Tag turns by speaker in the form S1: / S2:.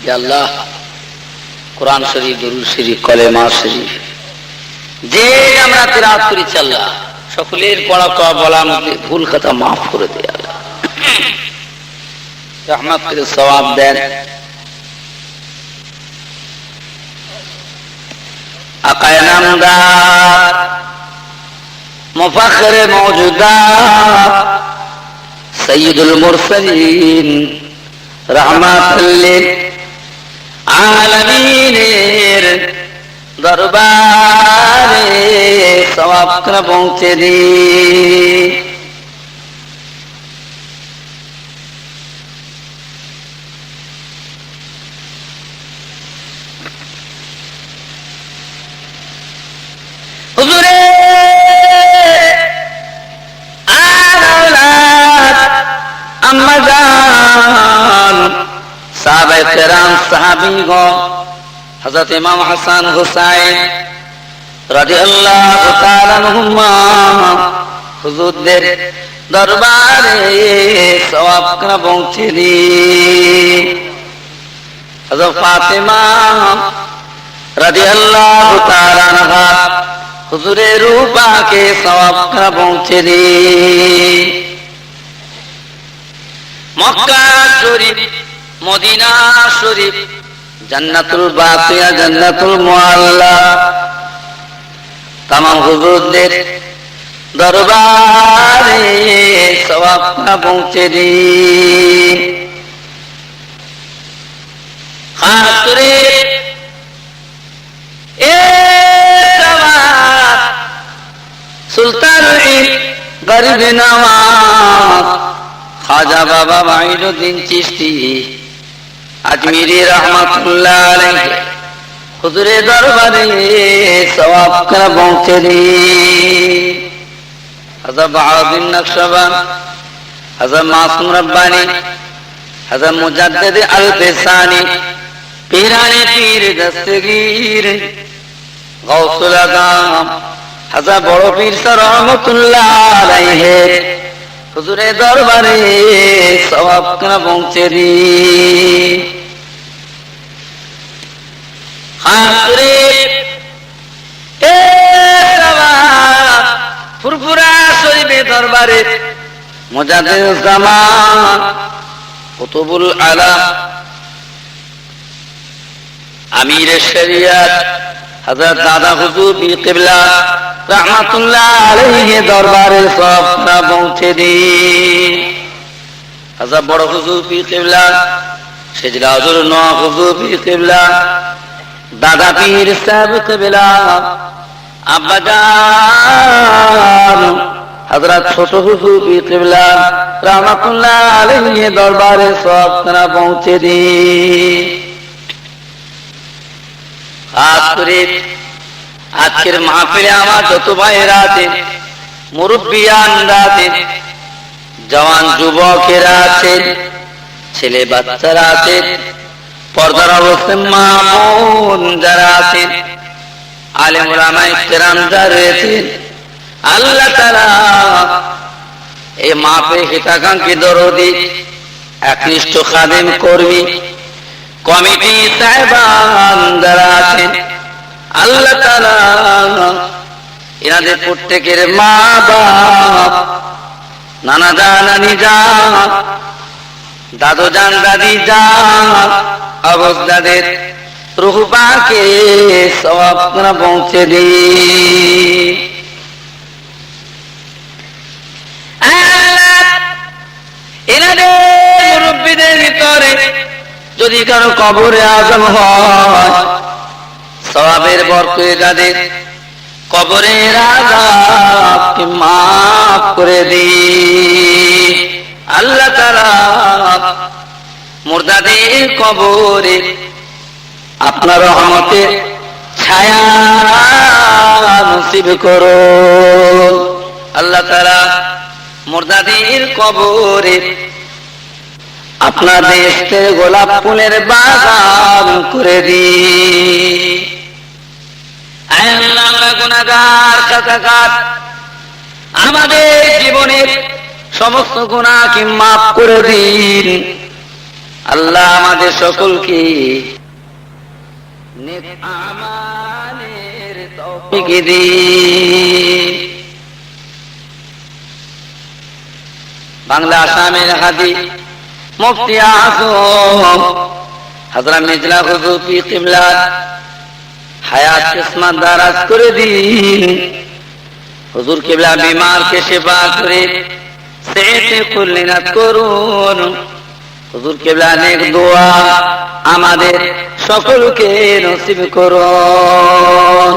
S1: আল্লাহ, কোরআন শরীফ, দরুদ শরীফ, কলেমা শরীফ যে আমরা তিলাওয়াত করেছি আল্লাহ, সকলের পড়া কওয়া বলার মধ্যে ভুল কথা মাফ করে দে আল্লাহ, রহমত করে সওয়াব দেন। আকায়ে নামদার মুফাখরে মওজুদাত সাইয়্যিদুল মুরসালিন রাহমাতুল লিল আলামিনের দরবারে সওয়াব করে পৌঁছে দি। হুজুরে আম্মা জান, সাহাবায়ে কেরাম, সাহাবীগণ, হযরত ইমাম হাসান হুসাইন রাদিয়াল্লাহু তাআলা আনহুমা হুজুরদের দরবারে সওয়াব করে পৌঁছে দি। হযরত ফাতেমা রাদিয়াল্লাহু তাআলা আনহা হুজুরের রূহ পাকে সওয়াব করে পৌঁছে দি। মক্কা শরীফ, মদিনা শরীফ, জান্নাতুল বাকিয়া, জান্নাতুল মুআল্লা, তামাম হুজুরদের দরবারে সওয়াব পৌঁছে দি। খাস করে সুলতান গরিব নওয়াজ খাজা বাবা মাইনুদ্দিন চিশতি আজমিরি রহমাতুল্লাহ আলাইহি হুজুরের দরবারে সওয়াব করে পৌঁছে দি। হযরত বাহাউদ্দিন নকশবন্দ, হযরত মাসুম রব্বানী, হযরত মুজাদ্দিদ আল-ফিসানি, পীরানে পীর দস্তগীর গাউসুল আযম হযরত বড় পীর রহমাতুল্লাহ আলাইহি হুজুরের দরবারে সওয়াব করে পৌঁছে দি। ফুরফুরা শরীফের দরবারে মুজাদ্দিদ জামান কুতুবুল আলাম আমির শরিয়ত হযরত দাদা হুজুর পীর কিবলা রাহমাতুল্লাহ আলাইহি দরবারে সওয়াব করে পৌঁছে দি। হযরত বড় হুজুর পীর কিবলা, সেজলা হুজুর নওয়াব হুজুর পীর কিবলা, দাদা পীর সাহেব কিবলা, আব্বা জান হযরত ছোট হুজুর পীর কিবলা রাহমাতুল্লাহ আলাইহি দরবারে সওয়াব করে পৌঁছে দি। খাস করে আজকের মাহফিলে আমার যত ভাইয়েরা আছেন, মুরব্বিয়ানরা আছেন, জওয়ান যুবকেরা আছেন, ছেলে বাচ্চারা আছেন, পর্দার অবস্থায় মা বোন যারা আছেন, আলেম উলামায়ে কেরাম যারা রয়েছেন, আল্লাহ তাআলা এই মাহফিলে হিতাকাঙ্ক্ষী দরদি একনিষ্ঠ খাদেম কর্মী কমিটি সাহেবান যারা আছেন, আল্লাহ তাআলা এনাদের প্রত্যেকের মা বাপ, নানা জান, নানি জান, দাদু জান, দাদি জান, অবস্থাদের রূহ পাকে সওয়াব করে পৌঁছে দি। এনাদের মুরব্বীদের ভিতরে যদি কারো কবরে আজম হয়, সওয়াবের বরকতে যাদের কবরের আযাবকে মাফ করে দি। আল্লাহ তাআলা মুর্দাদের কবরে আপনার রহমতের ছায়া নসিব করো। আল্লাহ তাআলা মুর্দাদের কবরে আপনার দেশের গোলাপ ফুলের বাগান করে দি। আমরা গুনাহগার কাছাকাছ, আমাদের জীবনের সমস্ত গুনাহকে মাফ করে দিন। আল্লাহ আমাদের সকলকে নেক আমালের তৌফিক দিন। বাংলা আসামের হাদি মুফতি আজম হযরত মির্জা হুজুর পীর কিবলা হায়াত কিসমত দারাজ করে দিন। হুজুর কিবলা বিমারকে শিফা করে সেহতে কুল্লিনাত করুন। হুজুর কিবলা নেক দোয়া আমাদের সকলকে নসিব করুন।